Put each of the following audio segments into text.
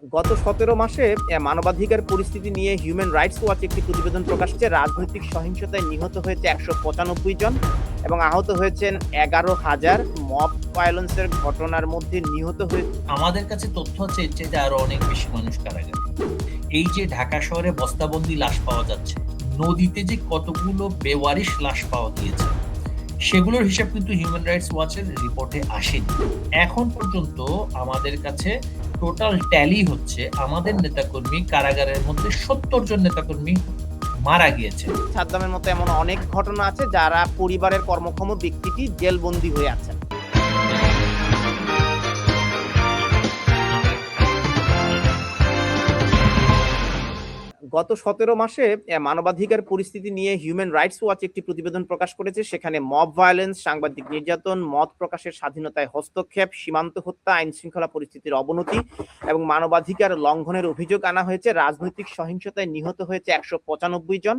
গত ১৭ মাসে মানবাধিকার পরিস্থিতি নিয়ে হিউম্যান রাইটস ওয়াচ একটি প্রতিবেদন প্রকাশ করেছে। রাজনৈতিক সহিংসতায় নিহত হয়েছে ১৯৫ জন এবং আহত হয়েছেন ১১,০০০। মব ভায়োলেন্সের ঘটনার মধ্যে নিহত হয়ে আমাদের কাছে তথ্য আছে এর চাইতে আরো অনেক বেশি মানুষ কারাগারে। এই যে ঢাকা শহরে বস্তাবন্দি লাশ পাওয়া যাচ্ছে, নদীতে যে কতগুলো বেওয়ারিশ লাশ পাওয়া গিয়েছে, সেগুলোর হিসাব কিন্তু হিউম্যান রাইটস ওয়াচের রিপোর্টে আসেনি। এখন পর্যন্ত আমাদের কাছে টোটাল ট্যালি হচ্ছে আমাদের নেতাকর্মী কারাগারের মধ্যে ৭০ জন নেতাকর্মী মারা গিয়েছে। সাদ্দামের মতো এমন অনেক ঘটনা আছে যারা পরিবারের কর্মক্ষম ব্যক্তিটি জেলবন্দী হয়ে আছেন। গত ১৭ মাসে মানবাধিকার পরিস্থিতি নিয়ে হিউম্যান রাইটস ওয়াচ একটি প্রতিবেদন প্রকাশ করেছে। সেখানে মব ভায়োলেন্স, সাংবাদিক নির্যাতন, মত প্রকাশের স্বাধীনতায় হস্তক্ষেপ, সীমান্ত হত্যা, আইন শৃঙ্খলা পরিস্থিতির অবনতি এবং মানবাধিকার লঙ্ঘনের অভিযোগ আনা হয়েছে। রাজনৈতিক সহিংসতায় নিহত হয়েছে ১৯৫ জন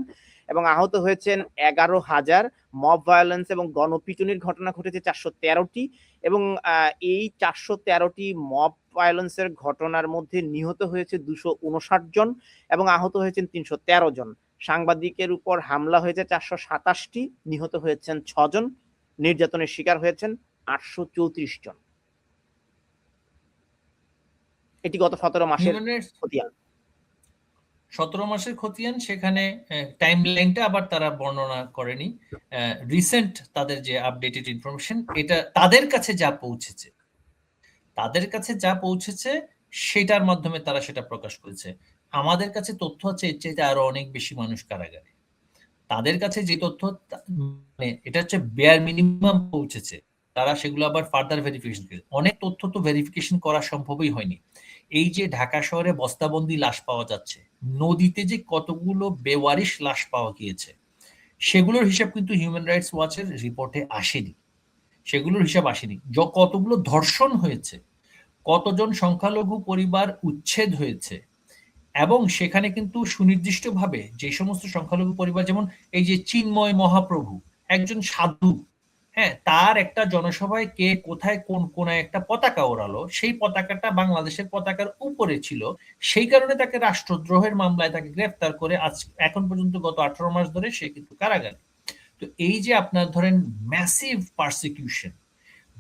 এবং আহত হয়েছেন ১১,০০০। মব ভায়োলেন্স এবং গণপিটুনির ঘটনা ঘটেছে ৪১৩টি এবং এই ৪১৩টি মব ভায়োলেন্সের ঘটনার মধ্যে নিহত হয়েছে ২৫৯ জন এবং আহত হয়েছেন ৩১৩ জন। সাংবাদিকের উপর হামলা হয়েছে ৪২৭টি, নিহত হয়েছেন ৬ জন, নির্যাতনের শিকার হয়েছেন ৮৩৪ জন। এটি গত ১৭ মাসের খতিয়ান। ১৭ মাসের খতিয়ান, সেখানে টাইম লাইনটা আবার তারা বর্ণনা করেনি। রিসেন্ট তাদের যে আপডেটেড ইনফরমেশন, এটা তাদের কাছে যা পৌঁছেছে সেটার মাধ্যমে তারা সেটা প্রকাশ করেছে। আমাদের কাছে তথ্য আছে এর চাইতে আরো অনেক বেশি মানুষ কারাগারে। তাদের কাছে যে তথ্য মানে এটা হচ্ছে বেয়ার মিনিমাম পৌঁছেছে, তারা সেগুলো আবার ফার্দার ভেরিফিকেশন করে। অনেক তথ্য তো ভেরিফিকেশন করা সম্ভবই হয়নি। এই যে ঢাকা শহরে বস্তাবন্দি লাশ পাওয়া যাচ্ছে, নদীতে যে কতগুলো বেওয়ারিশ লাশ পাওয়া গিয়েছে, সেগুলোর হিসাব কিন্তু হিউম্যান রাইটস ওয়াচের রিপোর্টে আসেনি। কতগুলো ধর্ষণ হয়েছে, কতজন সংখ্যালঘু পরিবার উচ্ছেদ হয়েছে, এবং সেখানে কিন্তু সুনির্দিষ্টভাবে যে সমস্ত সংখ্যালঘু পরিবার, যেমন এই যে চিন্ময় মহাপ্রভু, একজন সাধু, হ্যাঁ, তার একটা জনসভায় কে কোথায় কোন কোনায় একটা পতাকা ওড়ালো, সেই পতাকাটা বাংলাদেশের পতাকার উপরে ছিল, সেই কারণে তাকে রাষ্ট্রদ্রোহের মামলায় তাকে গ্রেফতার করে আজ এখন পর্যন্ত গত ১৮ মাস ধরে সে কিন্তু কারাগারে। তো এই যে আপনার ধরেন ম্যাসিভ পারসিকিউশন,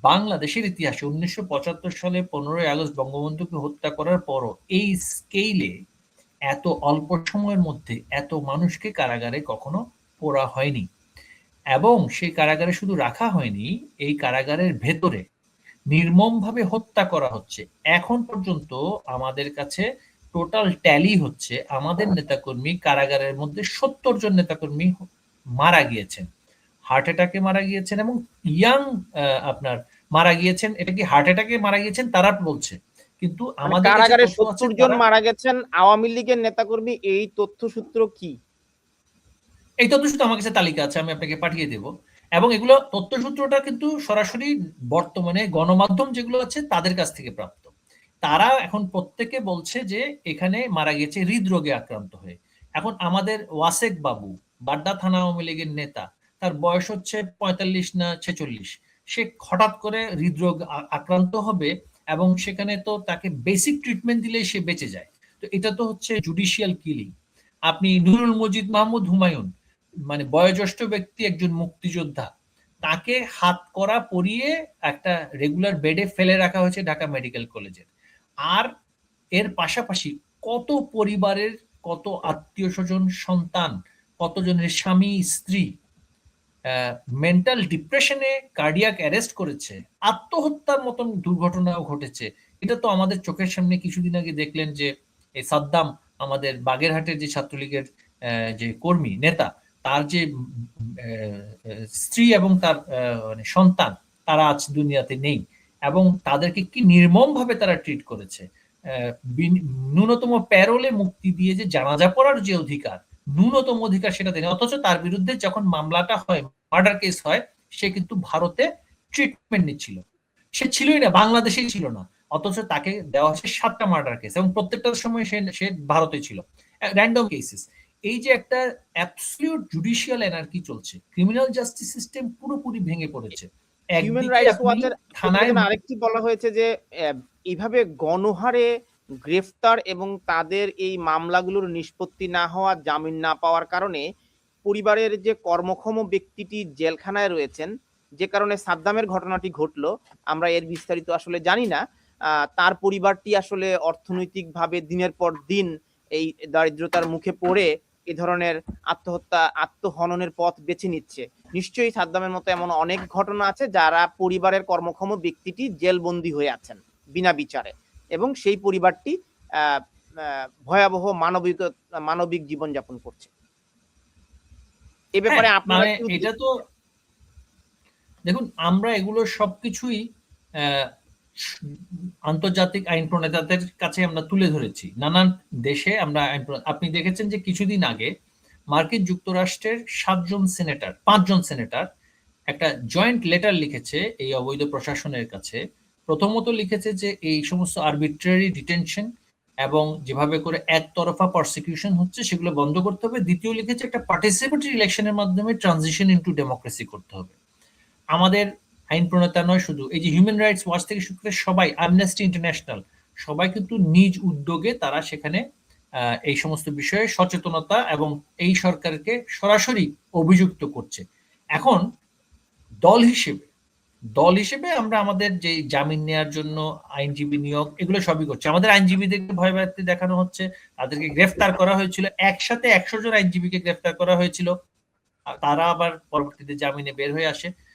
বাংলাদেশের ইতিহাসে ১৯৭৫ সালে ১৫ই আগস্ট বঙ্গবন্ধুকে হত্যা করার পরও এই স্কেলে এত অল্প সময়ের মধ্যে এত মানুষকে কারাগারে কখনো পোড়া হয়নি। এবং সেই কারাগারে শুধু রাখা হয়নি, এই কারাগারের ভেতরে নির্মমভাবে হত্যা করা হচ্ছে। এখন পর্যন্ত আমাদের কাছে টোটাল ট্যালি হচ্ছে আমাদের নেতাকর্মী কারাগারের মধ্যে ৭০ জন নেতাকর্মী মারা গিয়েছেন, হার্ট অ্যাটাকে মারা গিয়েছেন, এবং ইয়াং আপনার মারা গিয়েছেন। এটা কি হার্ট অ্যাটাকে মারা গিয়েছেন তারা বলছে, কিন্তু আমাদের কারাগারে ৭০ জন মারা গেছেন আওয়ামী লীগের নেতাকর্মী, এই তথ্যসূত্র কি? এই তথ্যসূত্র আমার কাছে তালিকা আছে, আমি আপনাকে পাঠিয়ে দেব। এবং এগুলো তথ্যসূত্রটা কিন্তু সরাসরি বর্তমানে গণমাধ্যম যেগুলো আছে তাদের কাছ থেকে প্রাপ্ত। তারা এখন প্রত্যেকে বলছে যে এখানে মারা গেছে হৃদরোগে আক্রান্ত হয়ে। এখন আমাদের ওয়াসেক বাবু, বাড্ডা থানা আওয়ামী লীগের নেতা, তার বয়স হচ্ছে ৪৫ না ৪৬, সে হঠাৎ করে হৃদরোগ আক্রান্ত হবে এবং সেখানে তো তাকে বেসিক ট্রিটমেন্ট দিলেই সে বেঁচে যায়। তো এটা তো হচ্ছে জুডিশিয়াল কিলিং। আপনি নুরুল মজিদ মাহমুদ হুমায়ুন, মানে বয়োজ্যেষ্ঠ ব্যক্তি, একজন মুক্তিযোদ্ধা, তাকে হাত করা পরিয়ে একটা রেগুলার বেডে ফেলে রাখা হয়েছে ঢাকা মেডিকেল কলেজে। আর এর পাশাপাশি কত পরিবারের, কত আত্মীয় স্বজন, সন্তান, কতজনের স্বামী স্ত্রী মেন্টাল ডিপ্রেশনে কার্ডিয়াক অ্যারেস্ট করেছে, আত্মহত্যার মতন দুর্ঘটনাও ঘটেছে। এটা তো আমাদের চোখের সামনে কিছুদিন আগে দেখলেন যে এই সাদ্দাম, আমাদের বাগেরহাটের যে ছাত্রলীগের যে কর্মী নেতা, তার যে স্ত্রী এবং তার মানে সন্তান, তারা আজ দুনিয়াতে নেই, এবং তাদেরকে কি নির্মম ভাবে তারা ট্রিট করেছে। ন্যূনতম প্যারোলে মুক্তি দিয়ে যে জানাজা পড়ার যে অধিকার, ন্যূনতম অধিকার সেটা দেয়, অথচ তার বিরুদ্ধে যখন মামলাটা হয়, মার্ডার কেস হয়, সে কিন্তু ভারতে ট্রিটমেন্ট নিচ্ছিল। সে ছিলই না, বাংলাদেশেই ছিল না, অথচ তাকে দেওয়া হচ্ছে 7টা মার্ডার কেস এবং প্রত্যেকটার সময় সে ভারতে ছিল, র্যান্ডম কেসেস। এই যে একটা অ্যাবসলিউট জুডিশিয়াল এনার্কি চলছে, ক্রিমিনাল জাস্টিস সিস্টেম পুরোপুরি ভেঙে পড়েছে। হিউম্যান একদিকে রাইটস আপনি ওয়াচের থানায় আরেকটি বলা হয়েছে যে এইভাবে গণহারে গ্রেফতার এবং তাদের এই মামলাগুলোর নিষ্পত্তি না হওয়া, জামিন না পাওয়ার কারণে পরিবারের যে কর্মক্ষম ব্যক্তিটি জেলখানায় রয়েছেন, যে কারণে সাদ্দামের ঘটনাটি ঘটলো, আমরা এর বিস্তারিত আসলে জানি না। তার পরিবারটি আসলে অর্থনৈতিকভাবে দিনের পর দিন এই দারিদ্রতার মুখে পড়ে এ ধরনের আত্মহননের পথ বেছে নিচ্ছে। নিশ্চয়ই সাদ্দামের মতো এমন অনেক ঘটনা আছে যারা পরিবারের কর্মক্ষম ব্যক্তিটি জেলবন্দী হয়ে আছেন বিনা বিচারে, এবং সেই পরিবারটি ভয়াবহ মানবিক জীবনযাপন করছে। এ ব্যাপারে আপনারা মানে এটা তো দেখুন, আমরা এগুলো সবকিছুই আন্তর্জাতিক আইন প্রণেতাদের কাছে আমরা তুলে ধরেছি। নানান দেশে আমরা আপনি দেখেছেন যে কিছুদিন আগে মার্কিন যুক্তরাষ্ট্রের 5জন সেনেটর একটা জয়েন্ট লেটার লিখেছে এই অবৈধ প্রশাসনের কাছে। প্রথমত লিখেছে যে এই সমস্ত আরবিট্রারি ডিটেনশন এবং যেভাবে করে একতরফা প্রসিকিউশন হচ্ছে সেগুলো বন্ধ করতে হবে। দ্বিতীয় লিখেছে একটা পার্টিসিপেটরি ইলেকশনের মাধ্যমে ট্রানজিশন ইনটু ডেমোক্রেসি করতে হবে। আমাদের আইন প্রণেতা নয় শুধু, এই যে হিউম্যান রাইটস ওয়াচ থেকে শুরু করে সবাই, অ্যামনেস্টি ইন্টারন্যাশনাল, সবাই কিন্তু নিজ উদ্যোগে তারা সেখানে এই সমস্ত বিষয়ে সচেতনতা এবং এই সরকারকে সরাসরি অভিযুক্ত করছে। এখন দল হিসেবে আমরা আমাদের যে জামিন নেওয়ার জন্য আইনজীবী নিয়োগ এগুলো সবই করছি। আমাদের আইনজীবীদেরকে ভয়ভীতি দেখানো হচ্ছে, তাদেরকে গ্রেফতার করা হয়েছিল, একসাথে 100 জন আইনজীবীকে গ্রেফতার করা হয়েছিল, তারা আবার পরবর্তীতে জামিনে বের হয়ে আসে।